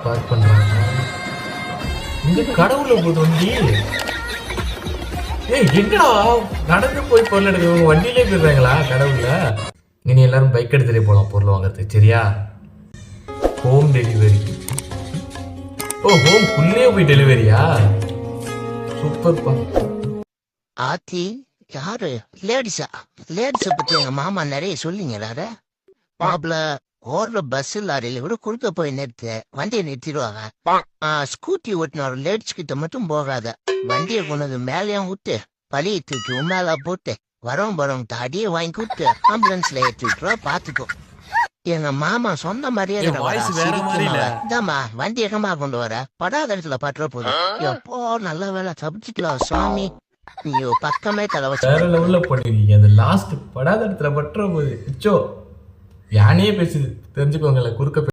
Park பண்றாங்க. இங்க கடவுள போது வண்டி. ஏய் எங்கடா நடந்து போய் பொருள் எடுக்கிறவங்க வண்டியிலே போயிடுறாங்களா கடவுள்ல? இனி எல்லாரும் பைக் எடுத்துட்டே போலாம் பொருள் வாங்குறதுக்கு. சரியா? Home delivery. ஓ ஹோம் குள்ளே போய் டெலிவரியா? சூப்பர்ப்பா. ஆத்தி யாரு லேடிஸா? லேடிஸ பத்தி எங்க மாமா நிறைய சொல்லிங்கிறாரு. மாப்பிள ஓடுற பஸ் லாரியில கூட குறுக்க போய் நிறுத்து வண்டியை நிறுத்திடுவாங்க. ஸ்கூட்டி ஓட்டின ஒரு லேடிஸ் கிட்ட மட்டும் போகாத. வண்டியை கொண்டது மேலேயும் விட்டு பழியை தூக்கி உண்மையில போட்டு வரவங்க அடியே வாங்கி கொடுத்து ஆம்புலன்ஸ்ல ஏற்றிட்டுருவா பாத்துக்கோ. எங்க மாமா சொன்ன மாதிரியே இதாம்மா வண்டி எகமா கொண்டு வர படாத இடத்துல பற்ற போகுது. எப்போ நல்ல வேலை தப்பிச்சுக்கலாம் சாமி. ஐயோ பக்கமே தலை வச்சு வேற லெவல்ல பண்ணிருக்கீங்க. அந்த லாஸ்ட் படாத இடத்துல பற்ற போகுது. யானையே பேசுது தெரிஞ்சுக்கோங்களேன் குறுக்க